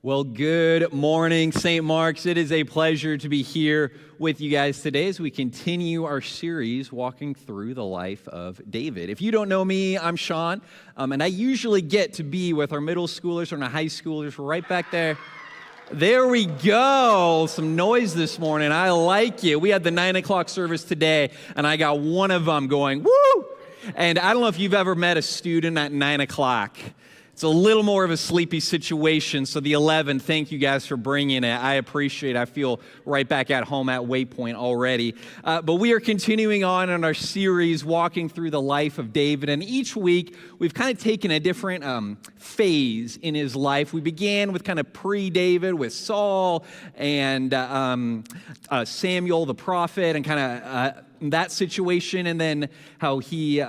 Well, good morning, St. Mark's. It is a pleasure to be here with you guys today as we continue our series walking through the life of David. If you don't know me, I'm Sean, and I usually get to be with our middle schoolers and our high schoolers right back there. There we go. Some noise this morning. I like it. We had the 9 o'clock service today, and I got one of them going, woo! And I don't know if you've ever met a student at 9 o'clock. It's a little more of a sleepy situation, so the 11, thank you guys for bringing it. I appreciate it. I feel right back at home at Waypoint already. But we are continuing on in our series, walking through the life of David, and each week we've kind of taken a different phase in his life. We began with kind of pre-David with Saul and Samuel the prophet and kind of that situation, and then how he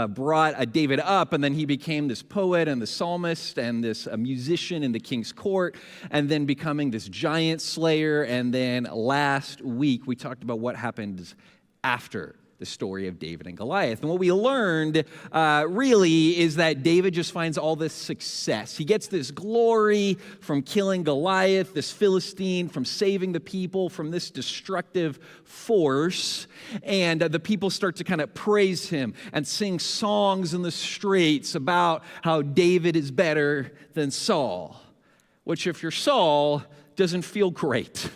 brought David up, and then he became this poet and the psalmist and this musician in the king's court, and then becoming this giant slayer. And then last week we talked about what happened after the story of David and Goliath. And what we learned really is that David just finds all this success. He gets this glory from killing Goliath, this Philistine, from saving the people from this destructive force. And the people start to kind of praise him and sing songs in the streets about how David is better than Saul, which if you're Saul, doesn't feel great.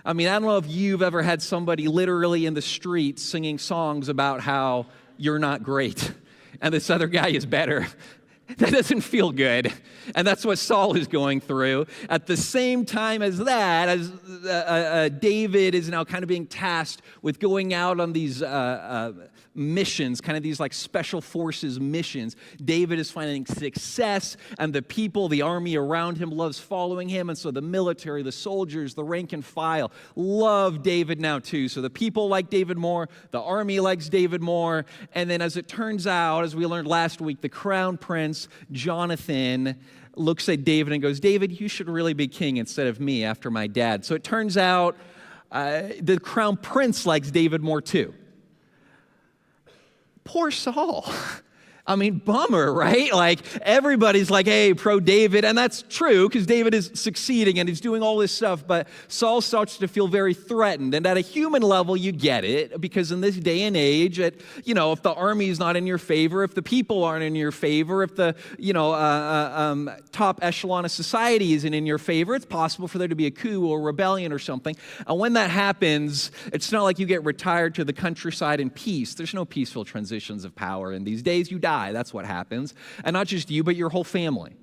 I mean, I don't know if you've ever had somebody literally in the streets singing songs about how you're not great and this other guy is better. That doesn't feel good. And that's what Saul is going through. At the same time as that, as David is now kind of being tasked with going out on these missions, kind of these like special forces missions, David is finding success, and the people, the army around him loves following him. And so the military, the soldiers, the rank and file love David now too. So the people like David more, the army likes David more. And then as it turns out, as we learned last week, the crown prince, Jonathan, looks at David and goes, David, you should really be king instead of me after my dad. So it turns out the crown prince likes David more too. Poor Saul. I mean, bummer, right? Like, everybody's like, hey, pro-David, and that's true, because David is succeeding, and he's doing all this stuff, but Saul starts to feel very threatened, and at a human level, you get it, because in this day and age, if the army's not in your favor, if the people aren't in your favor, if the, top echelon of society isn't in your favor, it's possible for there to be a coup or rebellion or something, and when that happens, it's not like you get retired to the countryside in peace. There's no peaceful transitions of power in these days. You die. That's what happens. And not just you, but your whole family.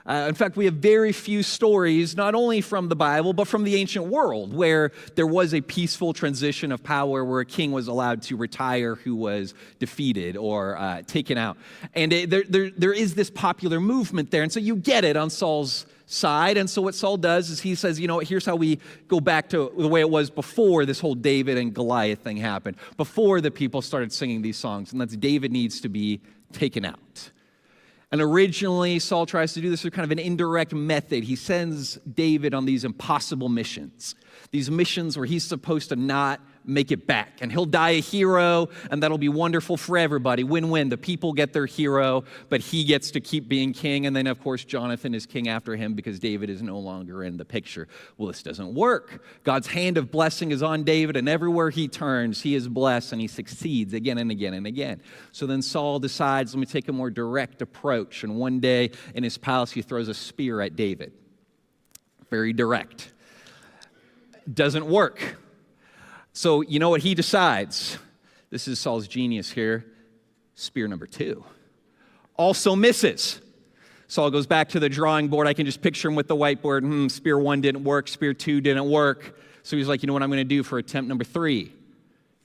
In fact, we have very few stories, not only from the Bible, but from the ancient world, where there was a peaceful transition of power where a king was allowed to retire who was defeated or taken out. And there is this popular movement there. And so you get it on Saul's side. And so what Saul does is he says, here's how we go back to the way it was before this whole David and Goliath thing happened, before the people started singing these songs. And that's David needs to be taken out. And originally, Saul tries to do this with kind of an indirect method. He sends David on these impossible missions, these missions where he's supposed to not make it back. And he'll die a hero, and that'll be wonderful for everybody. Win-win. The people get their hero, but he gets to keep being king. And then, of course, Jonathan is king after him because David is no longer in the picture. Well, this doesn't work. God's hand of blessing is on David, and everywhere he turns, he is blessed, and he succeeds again and again and again. So then Saul decides, let me take a more direct approach. And one day in his palace, he throws a spear at David. Very direct. Doesn't work. So you know what he decides? This is Saul's genius here. Spear number 2. Also misses. Saul goes back to the drawing board. I can just picture him with the whiteboard. Spear 1 didn't work. Spear 2 didn't work. So he's like, you know what I'm going to do for attempt number 3?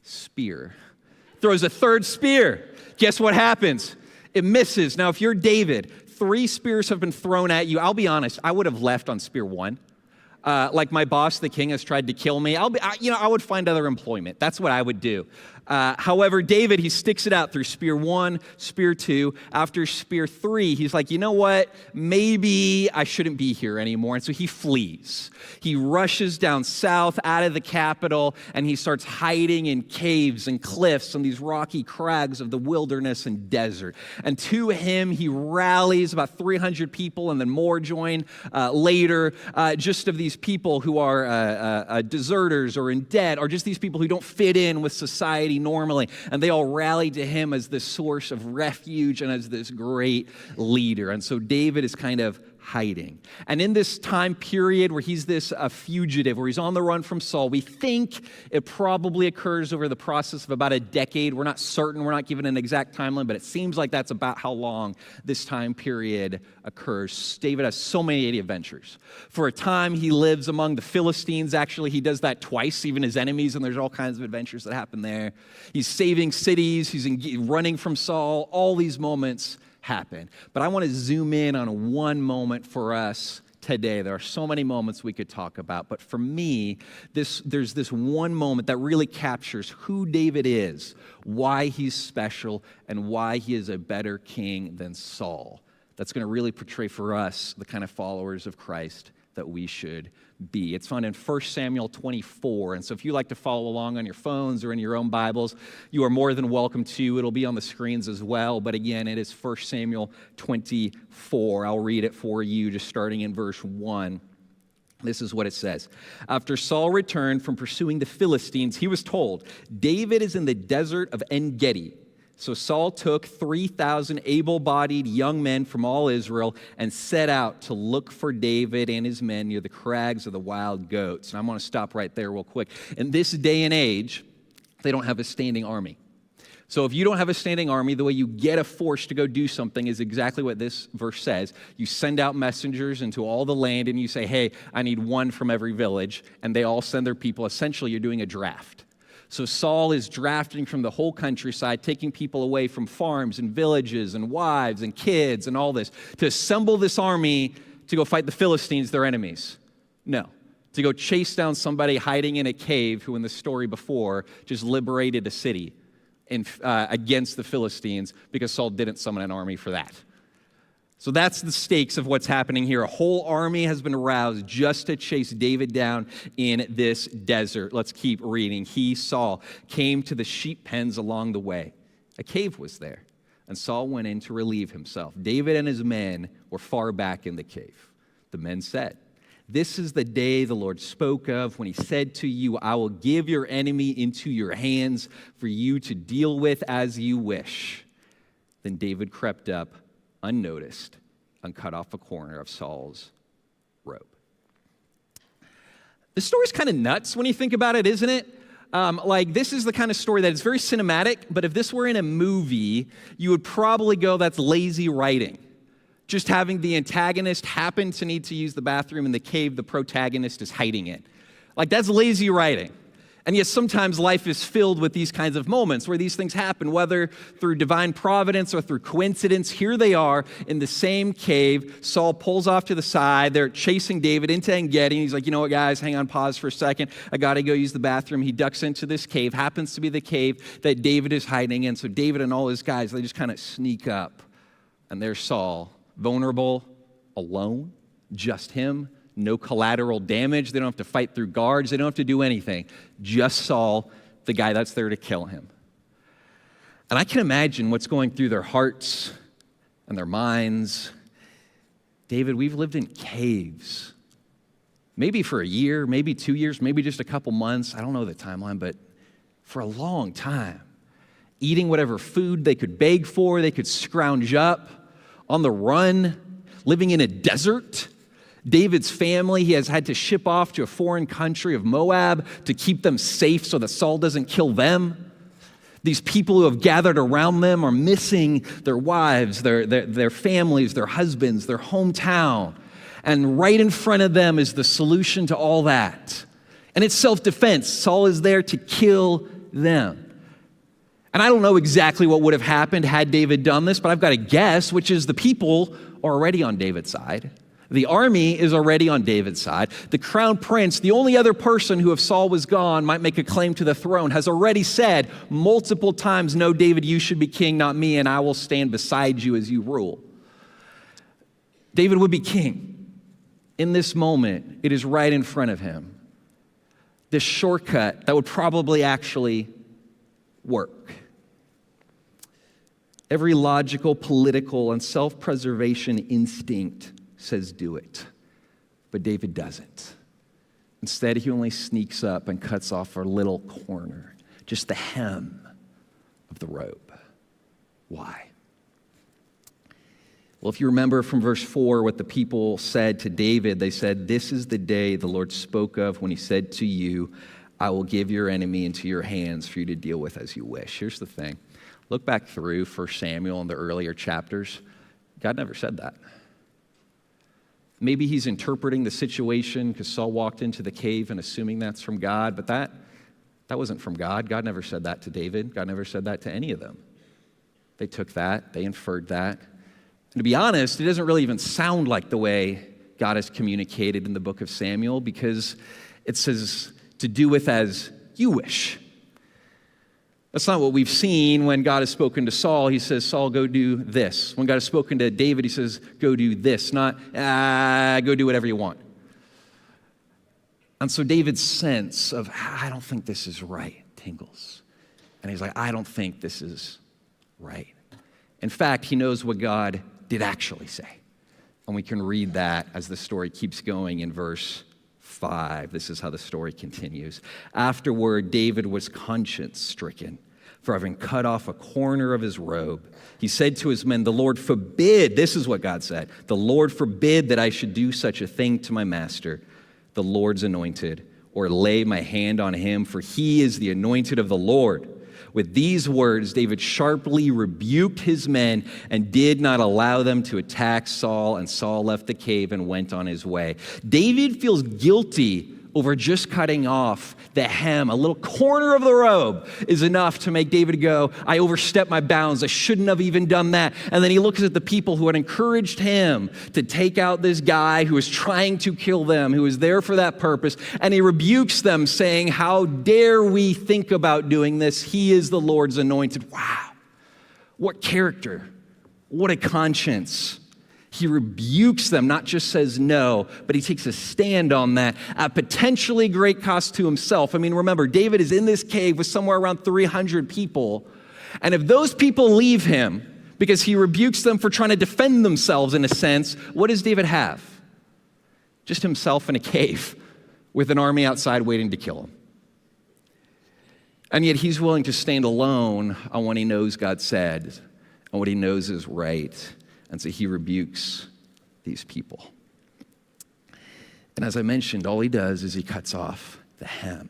Spear. Throws a third spear. Guess what happens? It misses. Now, if you're David, 3 spears have been thrown at you. I'll be honest. I would have left on spear 1. Like my boss, the king, has tried to kill me. I would find other employment. That's what I would do. However, David, he sticks it out through spear 1, spear 2. After spear 3, he's like, you know what? Maybe I shouldn't be here anymore. And so he flees. He rushes down south out of the capital, and he starts hiding in caves and cliffs on these rocky crags of the wilderness and desert. And to him, he rallies about 300 people, and then more join later, just of these people who are deserters or in debt, or just these people who don't fit in with society normally, and they all rally to him as this source of refuge and as this great leader. And so David is kind of hiding. And in this time period where he's this fugitive, where he's on the run from Saul, we think it probably occurs over the process of about a decade. We're not certain, we're not given an exact timeline, but it seems like that's about how long this time period occurs. David has so many adventures. For a time, he lives among the Philistines. Actually, he does that twice, even his enemies, and there's all kinds of adventures that happen there. He's saving cities, he's running from Saul. All these moments happen. But I want to zoom in on one moment for us today. There are so many moments we could talk about, but for me, there's this one moment that really captures who David is, why he's special, and why he is a better king than Saul. That's going to really portray for us the kind of followers of Christ that we should be. It's found in 1 Samuel 24, and so if you like to follow along on your phones or in your own Bibles, you are more than welcome to. It'll be on the screens as well, but again, it is 1 Samuel 24. I'll read it for you, just starting in verse 1. This is what it says. After Saul returned from pursuing the Philistines, he was told, "David is in the desert of En-Gedi." So Saul took 3,000 able-bodied young men from all Israel and set out to look for David and his men near the crags of the wild goats. And I'm going to stop right there real quick. In this day and age, they don't have a standing army. So if you don't have a standing army, the way you get a force to go do something is exactly what this verse says. You send out messengers into all the land and you say, hey, I need one from every village. And they all send their people. Essentially, you're doing a draft. So Saul is drafting from the whole countryside, taking people away from farms and villages and wives and kids and all this to assemble this army to go fight the Philistines, their enemies. No, to go chase down somebody hiding in a cave who in the story before just liberated a city against the Philistines because Saul didn't summon an army for that. So that's the stakes of what's happening here. A whole army has been aroused just to chase David down in this desert. Let's keep reading. He, Saul, came to the sheep pens along the way. A cave was there, and Saul went in to relieve himself. David and his men were far back in the cave. The men said, "This is the day the Lord spoke of when he said to you, I will give your enemy into your hands for you to deal with as you wish." Then David crept up unnoticed and cut off a corner of Saul's robe. The story's kind of nuts when you think about it, isn't it? This is the kind of story that is very cinematic, but if this were in a movie, you would probably go, that's lazy writing. Just having the antagonist happen to need to use the bathroom in the cave the protagonist is hiding in. That's lazy writing. And yet sometimes life is filled with these kinds of moments where these things happen, whether through divine providence or through coincidence. Here they are in the same cave. Saul pulls off to the side. They're chasing David into En-Gedi. He's like, you know what, guys, hang on, pause for a second. I got to go use the bathroom. He ducks into this cave. Happens to be the cave that David is hiding in. So David and all his guys, they just kind of sneak up. And there's Saul, vulnerable, alone, just him. No collateral damage. They don't have to fight through guards. They don't have to do anything. Just Saul, the guy that's there to kill him. And I can imagine what's going through their hearts and their minds. David, we've lived in caves. Maybe for a year, maybe 2 years, maybe just a couple months. I don't know the timeline, but for a long time. Eating whatever food they could beg for, they could scrounge up, on the run, living in a desert. David's family, he has had to ship off to a foreign country of Moab to keep them safe so that Saul doesn't kill them. These people who have gathered around them are missing their wives, their families, their husbands, their hometown. And right in front of them is the solution to all that. And it's self-defense. Saul is there to kill them. And I don't know exactly what would have happened had David done this, but I've got a guess, which is the people are already on David's side. The army is already on David's side. The crown prince, the only other person who, if Saul was gone, might make a claim to the throne, has already said multiple times, no, David, you should be king, not me, and I will stand beside you as you rule. David would be king. In this moment, it is right in front of him. This shortcut that would probably actually work. Every logical, political, and self-preservation instinct says do it. But David doesn't. Instead, he only sneaks up and cuts off a little corner, just the hem of the robe. Why? Well, if you remember from verse 4 what the people said to David, they said, "This is the day the Lord spoke of when he said to you, I will give your enemy into your hands for you to deal with as you wish." Here's the thing. Look back through 1 Samuel and the earlier chapters. God never said that. Maybe he's interpreting the situation because Saul walked into the cave and assuming that's from God, but that wasn't from God. God never said that to David. God never said that to any of them. They took that. They inferred that. And to be honest, it doesn't really even sound like the way God has communicated in the book of Samuel, because it says to do with as you wish. That's not what we've seen when God has spoken to Saul. He says, Saul, go do this. When God has spoken to David, he says, go do this, not, go do whatever you want. And so David's sense of, I don't think this is right, tingles. And he's like, I don't think this is right. In fact, he knows what God did actually say. And we can read that as the story keeps going in verse 5. This is how the story continues. Afterward, David was conscience-stricken for having cut off a corner of his robe. He said to his men, the Lord forbid, this is what God said, the Lord forbid that I should do such a thing to my master, the Lord's anointed, or lay my hand on him, for he is the anointed of the Lord. With these words, David sharply rebuked his men and did not allow them to attack Saul, and Saul left the cave and went on his way. David feels guilty over just cutting off the hem. A little corner of the robe is enough to make David go, I overstepped my bounds. I shouldn't have even done that. And then he looks at the people who had encouraged him to take out this guy who was trying to kill them, who was there for that purpose, and he rebukes them, saying, how dare we think about doing this? He is the Lord's anointed. Wow. What character. What a conscience. He rebukes them, not just says no, but he takes a stand on that at potentially great cost to himself. I mean, remember, David is in this cave with somewhere around 300 people. And if those people leave him because he rebukes them for trying to defend themselves in a sense, what does David have? Just himself in a cave with an army outside waiting to kill him. And yet he's willing to stand alone on what he knows God said, on what he knows is right. And so he rebukes these people. And as I mentioned, all he does is he cuts off the hem.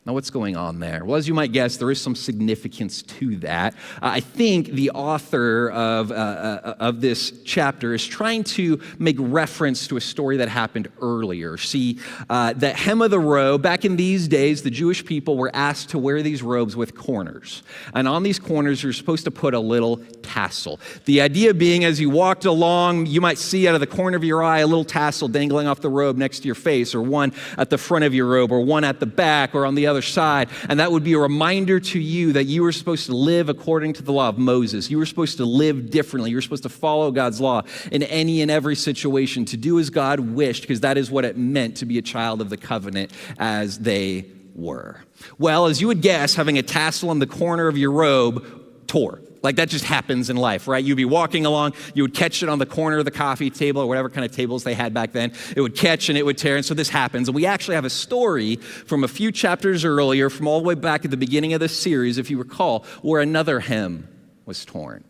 Now, what's going on there? Well, as you might guess, there is some significance to that. I think the author of this chapter is trying to make reference to a story that happened earlier. See, the hem of the robe, back in these days, the Jewish people were asked to wear these robes with corners. And on these corners, you're supposed to put a little tassel. The idea being, as you walked along, you might see out of the corner of your eye a little tassel dangling off the robe next to your face, or one at the front of your robe, or one at the back, or on the other side, and that would be a reminder to you that you were supposed to live according to the law of Moses. You were supposed to live differently. You were supposed to follow God's law in any and every situation, to do as God wished, because that is what it meant to be a child of the covenant as they were. Well, as you would guess, having a tassel on the corner of your robe tore. Like that just happens in life, right? You'd be walking along, you would catch it on the corner of the coffee table or whatever kind of tables they had back then. It would catch and it would tear, and so this happens. And we actually have a story from a few chapters earlier, from all the way back at the beginning of this series, if you recall, where another hem was torn.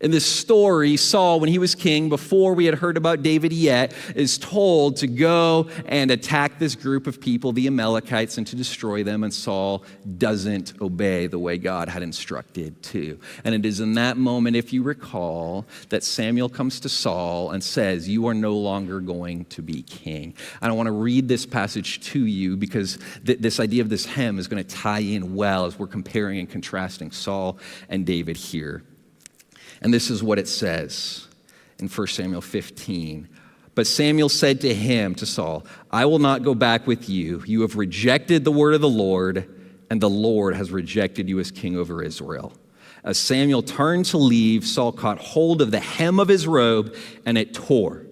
In this story, Saul, when he was king, before we had heard about David yet, is told to go and attack this group of people, the Amalekites, and to destroy them. And Saul doesn't obey the way God had instructed to. And it is in that moment, if you recall, that Samuel comes to Saul and says, you are no longer going to be king. And I want to read this passage to you because this idea of this hem is going to tie in well as we're comparing and contrasting Saul and David here. And this is what it says in 1 Samuel 15. But Samuel said to Saul, I will not go back with you. You have rejected the word of the Lord, and the Lord has rejected you as king over Israel. As Samuel turned to leave, Saul caught hold of the hem of his robe, and it tore.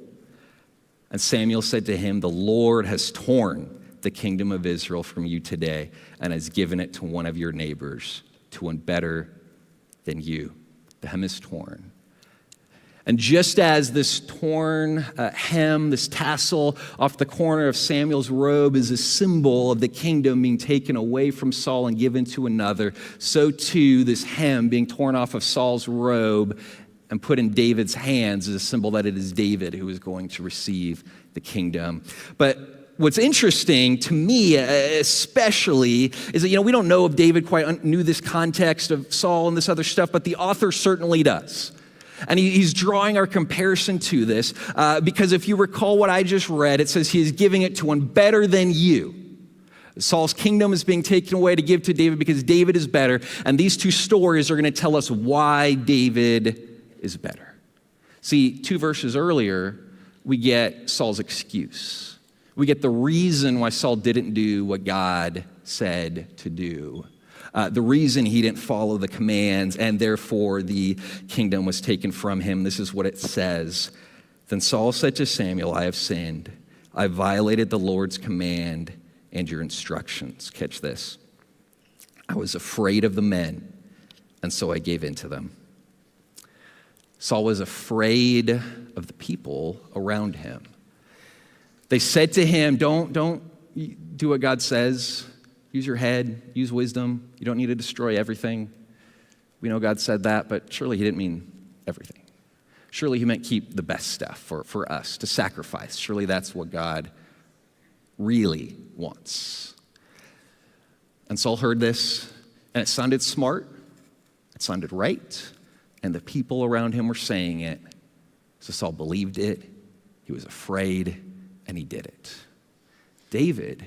And Samuel said to him, the Lord has torn the kingdom of Israel from you today, and has given it to one of your neighbors, to one better than you. The hem is torn. And just as this torn hem, this tassel off the corner of Samuel's robe is a symbol of the kingdom being taken away from Saul and given to another, so too this hem being torn off of Saul's robe and put in David's hands is a symbol that it is David who is going to receive the kingdom. But what's interesting to me especially is that, we don't know if David quite knew this context of Saul and this other stuff, but the author certainly does. And he's drawing our comparison to this because if you recall what I just read, it says he is giving it to one better than you. Saul's kingdom is being taken away to give to David because David is better. And these two stories are going to tell us why David is better. See, 2 verses earlier, we get Saul's excuse. We get the reason why Saul didn't do what God said to do. The reason he didn't follow the commands, and therefore the kingdom was taken from him. This is what it says. Then Saul said to Samuel, I have sinned. I violated the Lord's command and your instructions. Catch this. I was afraid of the men, and so I gave in to them. Saul was afraid of the people around him. They said to him, don't do what God says. Use your head, use wisdom. You don't need to destroy everything. We know God said that, but surely he didn't mean everything. Surely he meant keep the best stuff for us to sacrifice. Surely that's what God really wants. And Saul heard this, and it sounded smart. It sounded right. And the people around him were saying it. So Saul believed it. He was afraid, and he did it. David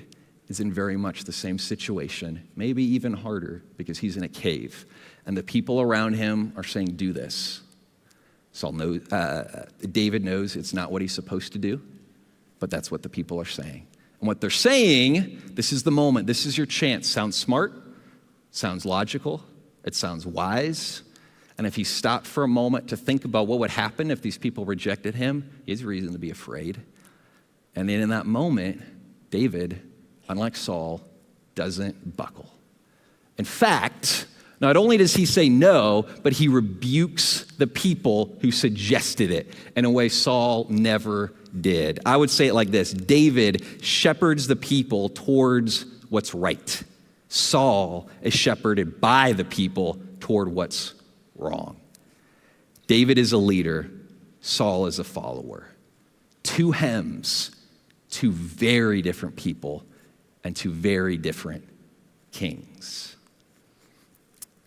is in very much the same situation, maybe even harder, because he's in a cave. And the people around him are saying, do this. David knows it's not what he's supposed to do, but that's what the people are saying. And what they're saying, this is the moment, this is your chance. Sounds smart, sounds logical, it sounds wise. And if he stopped for a moment to think about what would happen if these people rejected him, he has reason to be afraid. And then in that moment, David, unlike Saul, doesn't buckle. In fact, not only does he say no, but he rebukes the people who suggested it in a way Saul never did. I would say it like this: David shepherds the people towards what's right. Saul is shepherded by the people toward what's wrong. David is a leader. Saul is a follower. Two hems, two very different people, and two very different kings.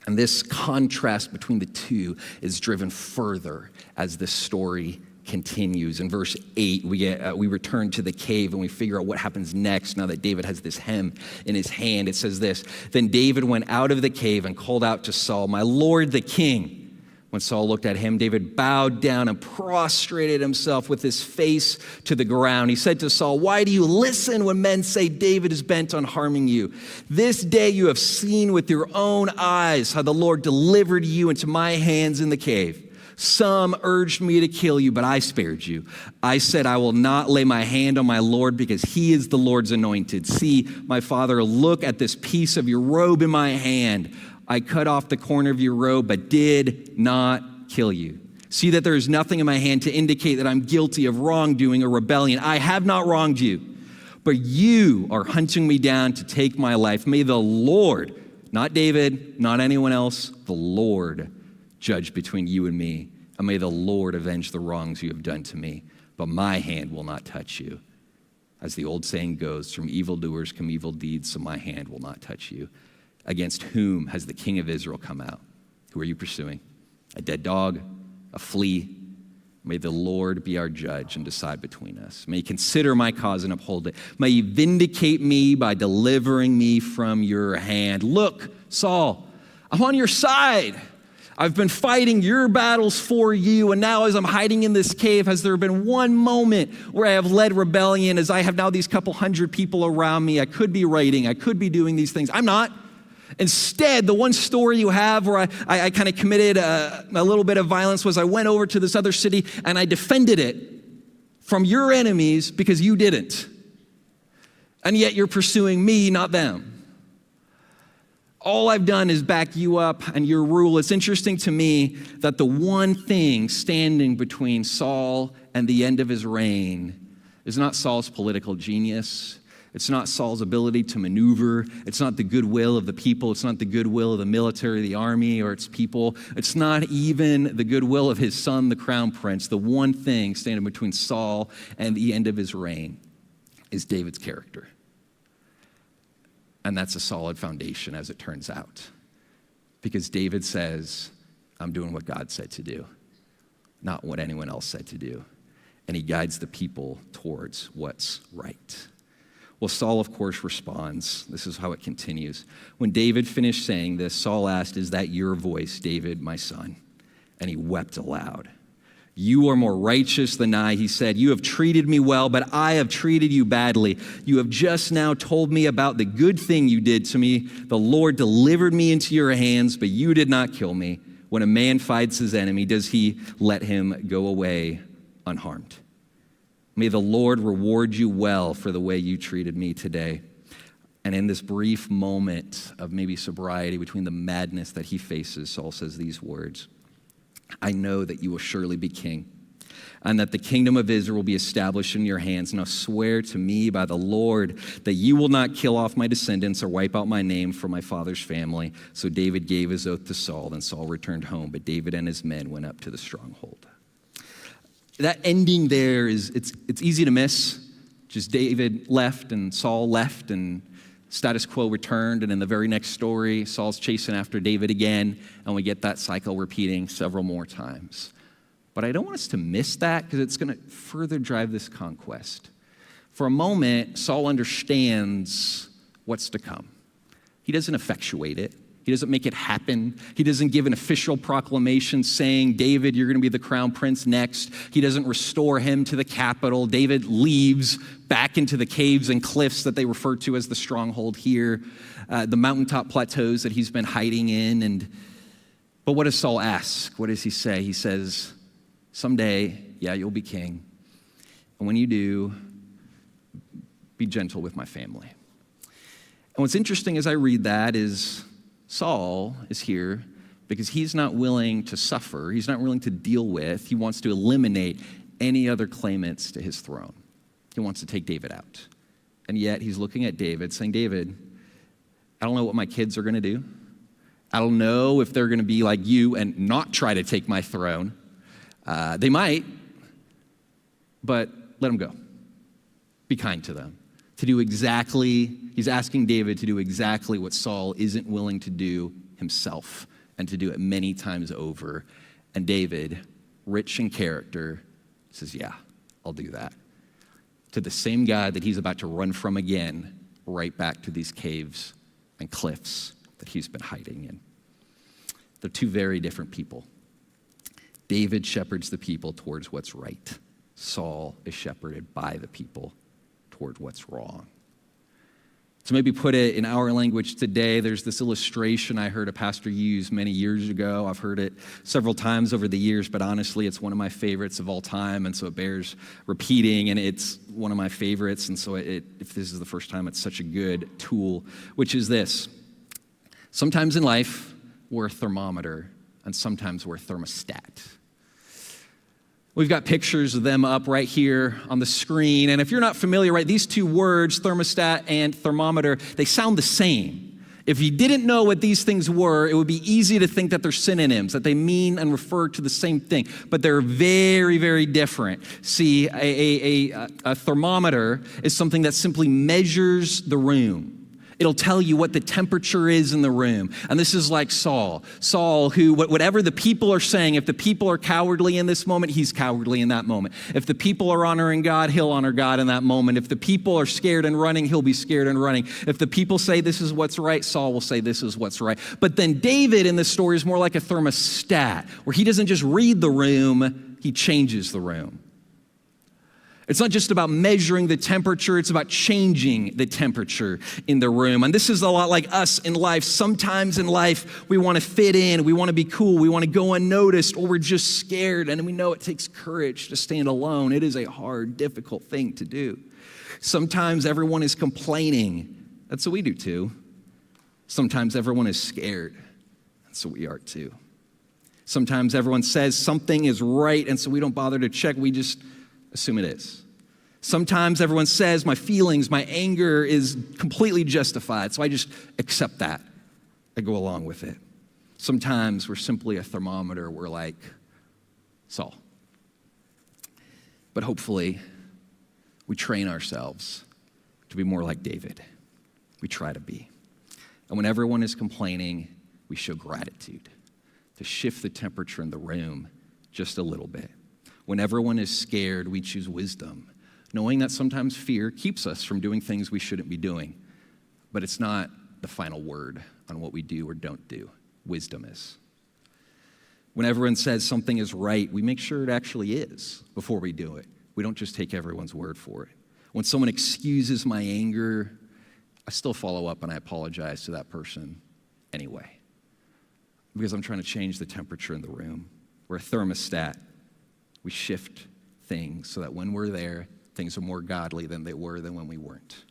And this contrast between the two is driven further as this story continues. In verse 8, we return to the cave and we figure out what happens next now that David has this hem in his hand. It says this: Then David went out of the cave and called out to Saul, "My lord the king." When Saul looked at him, David bowed down and prostrated himself with his face to the ground. He said to Saul, "Why do you listen when men say David is bent on harming you? This day you have seen with your own eyes how the Lord delivered you into my hands in the cave. Some urged me to kill you, but I spared you. I said, I will not lay my hand on my Lord because he is the Lord's anointed. See, my father, look at this piece of your robe in my hand. I cut off the corner of your robe, but did not kill you. See that there is nothing in my hand to indicate that I'm guilty of wrongdoing or rebellion. I have not wronged you, but you are hunting me down to take my life. May the Lord, not David, not anyone else, the Lord judge between you and me. And may the Lord avenge the wrongs you have done to me, but my hand will not touch you. As the old saying goes, from evildoers come evil deeds, so my hand will not touch you. Against whom has the king of Israel come out? Who are you pursuing? A dead dog? A flea? May the Lord be our judge and decide between us. May he consider my cause and uphold it. May he vindicate me by delivering me from your hand. Look, Saul, I'm on your side. I've been fighting your battles for you, and now as I'm hiding in this cave, has there been one moment where I have led rebellion, as I have now these couple hundred people around me? I could be writing, I could be doing these things. I'm not. Instead, the one story you have where I kind of committed a little bit of violence was I went over to this other city and I defended it from your enemies because you didn't. And yet you're pursuing me, not them. All I've done is back you up and your rule. It's interesting to me that the one thing standing between Saul and the end of his reign is not Saul's political genius. It's not Saul's ability to maneuver. It's not the goodwill of the people. It's not the goodwill of the military, the army, or its people. It's not even the goodwill of his son, the crown prince. The one thing standing between Saul and the end of his reign is David's character. And that's a solid foundation, as it turns out. Because David says, I'm doing what God said to do, not what anyone else said to do. And he guides the people towards what's right. Well, Saul, of course, responds. This is how it continues. When David finished saying this, Saul asked, is that your voice, David, my son? And he wept aloud. You are more righteous than I, he said. You have treated me well, but I have treated you badly. You have just now told me about the good thing you did to me. The Lord delivered me into your hands, but you did not kill me. When a man fights his enemy, does he let him go away unharmed? May the Lord reward you well for the way you treated me today. And in this brief moment of maybe sobriety between the madness that he faces, Saul says these words, I know that you will surely be king, and that the kingdom of Israel will be established in your hands. Now swear to me by the Lord that you will not kill off my descendants or wipe out my name from my father's family. So David gave his oath to Saul, and Saul returned home, but David and his men went up to the stronghold. That ending there it's easy to miss. Just David left and Saul left and status quo returned, and in the very next story, Saul's chasing after David again, and we get that cycle repeating several more times. But I don't want us to miss that because it's going to further drive this conquest. For a moment, Saul understands what's to come. He doesn't effectuate it. He doesn't make it happen. He doesn't give an official proclamation saying, David, you're going to be the crown prince next. He doesn't restore him to the capital. David leaves back into the caves and cliffs that they refer to as the stronghold here, the mountaintop plateaus that he's been hiding in. But what does Saul ask? What does he say? He says, someday, yeah, you'll be king. And when you do, be gentle with my family. And what's interesting as I read that is Saul is here because he's not willing to suffer. He's not willing to deal with. He wants to eliminate any other claimants to his throne. He wants to take David out. And yet he's looking at David saying, David, I don't know what my kids are going to do. I don't know if they're going to be like you and not try to take my throne. They might, but let them go. Be kind to them. He's asking David to do exactly what Saul isn't willing to do himself, and to do it many times over. And David, rich in character, says, yeah, I'll do that. To the same God that he's about to run from again, right back to these caves and cliffs that he's been hiding in. They're two very different people. David shepherds the people towards what's right. Saul is shepherded by the people toward what's wrong. To maybe put it in our language today, there's this illustration I heard a pastor use many years ago. I've heard it several times over the years, but honestly, it's one of my favorites of all time, and so it bears repeating, and it's one of my favorites, and so if this is the first time, it's such a good tool, which is this. Sometimes in life, we're a thermometer, and sometimes we're a thermostat. We've got pictures of them up right here on the screen. And if you're not familiar, right, these two words, thermostat and thermometer, they sound the same. If you didn't know what these things were, it would be easy to think that they're synonyms, that they mean and refer to the same thing. But they're very, very different. See, a thermometer is something that simply measures the room. It'll tell you what the temperature is in the room. And this is like Saul. Saul, who, whatever the people are saying, if the people are cowardly in this moment, he's cowardly in that moment. If the people are honoring God, he'll honor God in that moment. If the people are scared and running, he'll be scared and running. If the people say this is what's right, Saul will say this is what's right. But then David in this story is more like a thermostat, where he doesn't just read the room, he changes the room. It's not just about measuring the temperature, it's about changing the temperature in the room. And this is a lot like us in life. Sometimes in life, we want to fit in, we want to be cool, we want to go unnoticed, or we're just scared. And we know it takes courage to stand alone. It is a hard, difficult thing to do. Sometimes everyone is complaining. That's what we do too. Sometimes everyone is scared. That's what we are too. Sometimes everyone says something is right, and so we don't bother to check. We just assume it is. Sometimes everyone says my feelings, my anger is completely justified, so I just accept that. I go along with it. Sometimes we're simply a thermometer. We're like Saul. But hopefully, we train ourselves to be more like David. We try to be. And when everyone is complaining, we show gratitude to shift the temperature in the room just a little bit. When everyone is scared, we choose wisdom, knowing that sometimes fear keeps us from doing things we shouldn't be doing. But it's not the final word on what we do or don't do. Wisdom is. When everyone says something is right, we make sure it actually is before we do it. We don't just take everyone's word for it. When someone excuses my anger, I still follow up and I apologize to that person anyway, because I'm trying to change the temperature in the room. We're a thermostat. We shift things so that when we're there, things are more godly than they were than when we weren't.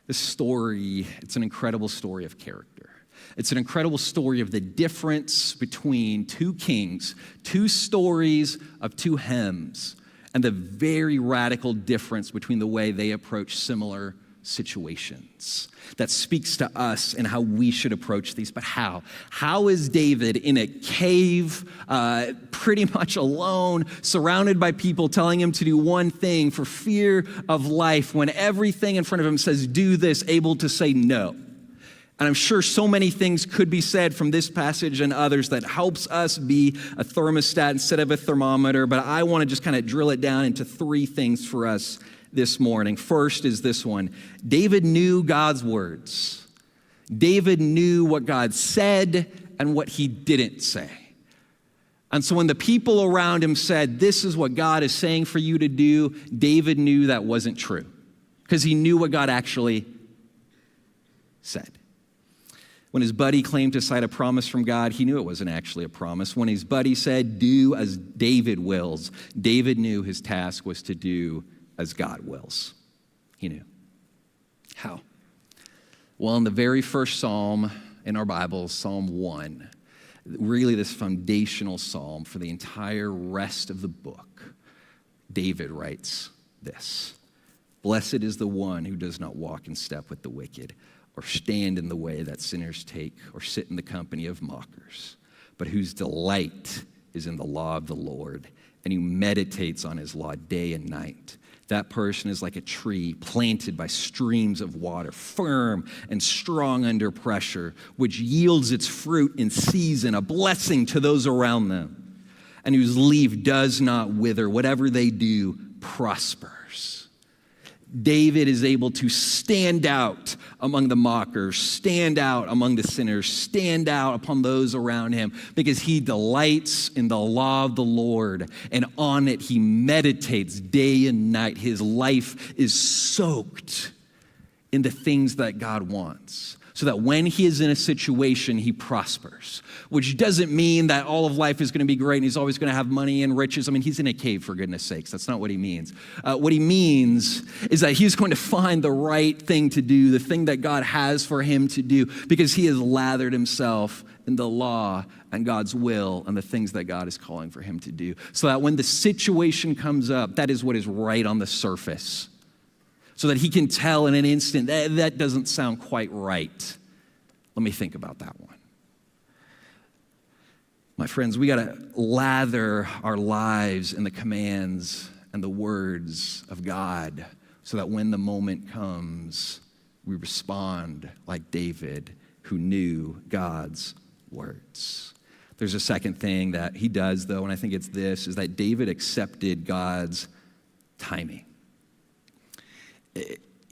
This story, it's an incredible story of character. It's an incredible story of the difference between two kings, two stories of two hymns, and the very radical difference between the way they approach similar situations. That speaks to us and how we should approach these. But how? How is David in a cave, pretty much alone, surrounded by people telling him to do one thing for fear of life, when everything in front of him says, do this, able to say no? And I'm sure so many things could be said from this passage and others that helps us be a thermostat instead of a thermometer. But I want to just kind of drill it down into three things for us this morning. First is this one. David knew God's words. David knew what God said and what he didn't say. And so when the people around him said, this is what God is saying for you to do, David knew that wasn't true because he knew what God actually said. When his buddy claimed to cite a promise from God, he knew it wasn't actually a promise. When his buddy said, do as David wills, David knew his task was to do as God wills. He knew. How? Well, in the very first psalm in our Bibles, Psalm 1, really this foundational psalm for the entire rest of the book, David writes this: blessed is the one who does not walk in step with the wicked, or stand in the way that sinners take, or sit in the company of mockers, but whose delight is in the law of the Lord, and who meditates on his law day and night. That person is like a tree planted by streams of water, firm and strong under pressure, which yields its fruit in season, a blessing to those around them, and whose leaf does not wither. Whatever they do prospers. David is able to stand out among the mockers, stand out among the sinners, stand out upon those around him, because he delights in the law of the Lord, and on it he meditates day and night. His life is soaked in the things that God wants, so that when he is in a situation, he prospers, which doesn't mean that all of life is going to be great and he's always going to have money and riches. I mean, he's in a cave, for goodness sakes. That's not what he means. What he means is that he's going to find the right thing to do, the thing that God has for him to do, because he has lathered himself in the law and God's will and the things that God is calling for him to do, so that when the situation comes up, that is what is right on the surface. So that he can tell in an instant, that doesn't sound quite right. Let me think about that one. My friends, we got to lather our lives in the commands and the words of God, so that when the moment comes, we respond like David, who knew God's words. There's a second thing that he does, though, and I think it's this, is that David accepted God's timing.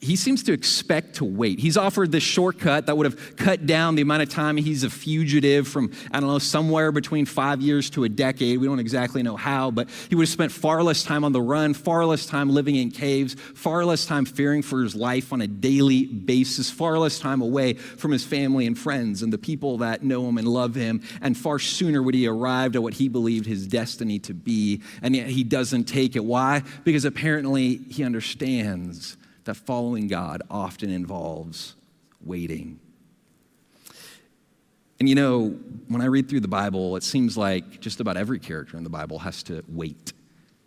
He seems to expect to wait. He's offered this shortcut that would have cut down the amount of time he's a fugitive from, somewhere between 5 years to a decade. We don't exactly know how, but he would have spent far less time on the run, far less time living in caves, far less time fearing for his life on a daily basis, far less time away from his family and friends and the people that know him and love him, and far sooner would he arrive at what he believed his destiny to be, and yet he doesn't take it. Why? Because apparently he understands that following God often involves waiting. And when I read through the Bible, it seems like just about every character in the Bible has to wait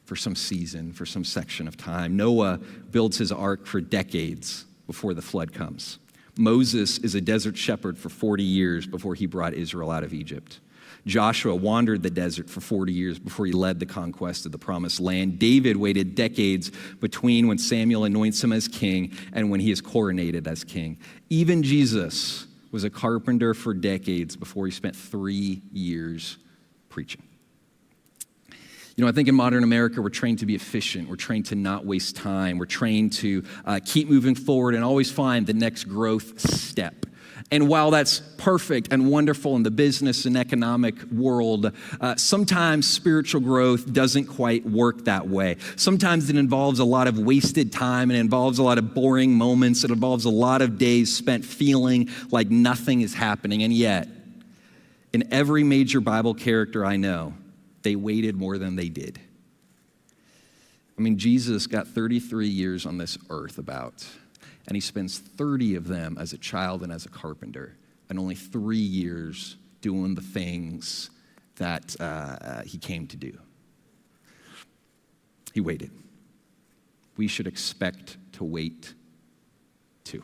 for some season, for some section of time. Noah builds his ark for decades before the flood comes. Moses is a desert shepherd for 40 years before he brought Israel out of Egypt. Joshua wandered the desert for 40 years before he led the conquest of the promised land. David waited decades between when Samuel anoints him as king and when he is coronated as king. Even Jesus was a carpenter for decades before he spent 3 years preaching. I think in modern America, we're trained to be efficient. We're trained to not waste time. We're trained to keep moving forward and always find the next growth step. And while that's perfect and wonderful in the business and economic world, sometimes spiritual growth doesn't quite work that way. Sometimes it involves a lot of wasted time. It involves a lot of boring moments. It involves a lot of days spent feeling like nothing is happening. And yet, in every major Bible character I know, they waited more than they did. Jesus got 33 years on this earth and he spends 30 of them as a child and as a carpenter, and only 3 years doing the things that he came to do. He waited. We should expect to wait too,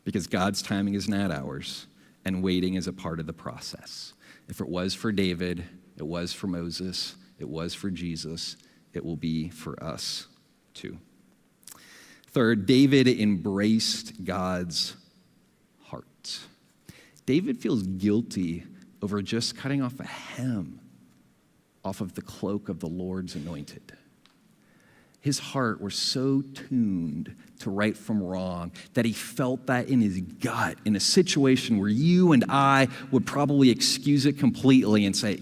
because God's timing is not ours, and waiting is a part of the process. If it was for David, it was for Moses, it was for Jesus, it will be for us too. Third, David embraced God's heart. David feels guilty over just cutting off a hem off of the cloak of the Lord's anointed. His heart was so tuned to right from wrong that he felt that in his gut, in a situation where you and I would probably excuse it completely and say,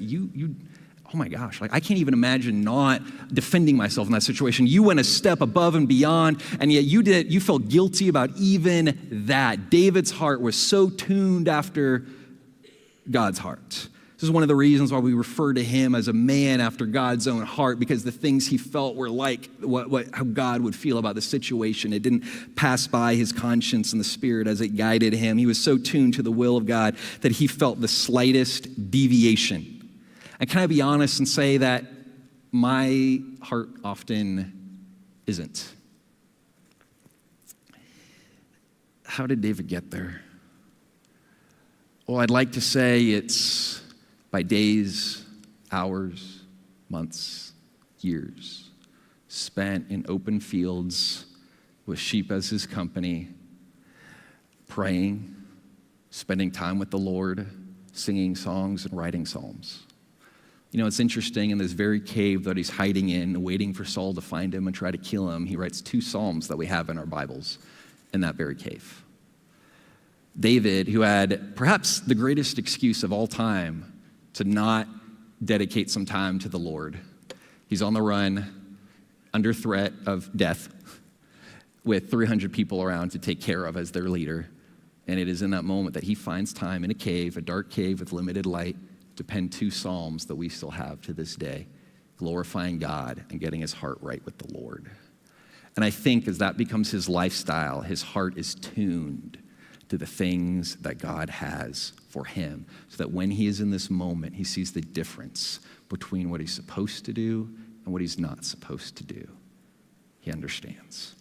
oh my gosh, I can't even imagine not defending myself in that situation. You went a step above and beyond, and yet you felt guilty about even that. David's heart was so tuned after God's heart. This is one of the reasons why we refer to him as a man after God's own heart, because the things he felt were like how God would feel about the situation. It didn't pass by his conscience and the Spirit as it guided him. He was so tuned to the will of God that he felt the slightest deviation. And can I be honest and say that my heart often isn't? How did David get there? Well, I'd like to say it's by days, hours, months, years, spent in open fields with sheep as his company, praying, spending time with the Lord, singing songs and writing psalms. It's interesting, in this very cave that he's hiding in, waiting for Saul to find him and try to kill him, he writes 2 psalms that we have in our Bibles in that very cave. David, who had perhaps the greatest excuse of all time to not dedicate some time to the Lord. He's on the run, under threat of death, with 300 people around to take care of as their leader. And it is in that moment that he finds time in a cave, a dark cave with limited light, to pen 2 psalms that we still have to this day, glorifying God and getting his heart right with the Lord. And I think as that becomes his lifestyle, his heart is tuned to the things that God has for him, so that when he is in this moment, he sees the difference between what he's supposed to do and what he's not supposed to do. He understands.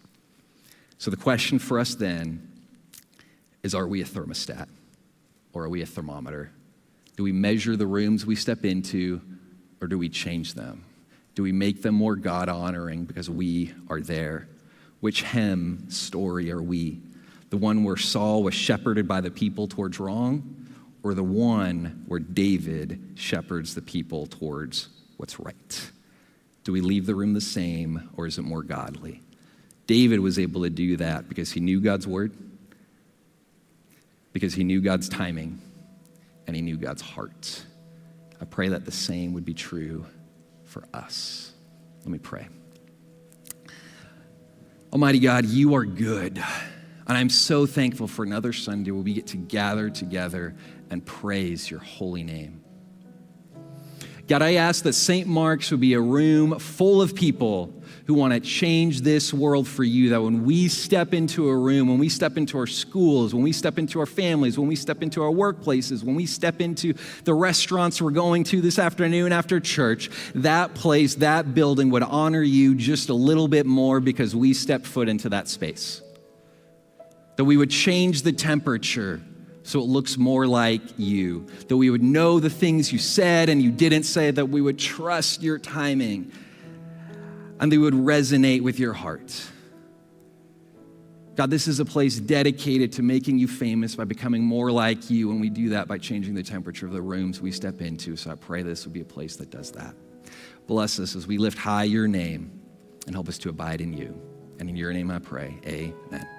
So the question for us then is, are we a thermostat or are we a thermometer? Do we measure the rooms we step into, or do we change them? Do we make them more God-honoring because we are there? Which hem story are we The one where Saul was shepherded by the people towards wrong, or the one where David shepherds the people towards what's right? Do we leave the room the same, or is it more godly? David was able to do that because he knew God's word, because he knew God's timing, and he knew God's heart. I pray that the same would be true for us. Let me pray. Almighty God, you are good. And I'm so thankful for another Sunday where we get to gather together and praise your holy name. God, I ask that St. Mark's would be a room full of people who want to change this world for you, that when we step into a room, when we step into our schools, when we step into our families, when we step into our workplaces, when we step into the restaurants we're going to this afternoon after church, that place, that building would honor you just a little bit more because we stepped foot into that space. That we would change the temperature so it looks more like you. That we would know the things you said and you didn't say, that we would trust your timing and they would resonate with your heart. God, this is a place dedicated to making you famous by becoming more like you, and we do that by changing the temperature of the rooms we step into. So I pray this would be a place that does that. Bless us as we lift high your name and help us to abide in you. And in your name I pray, amen.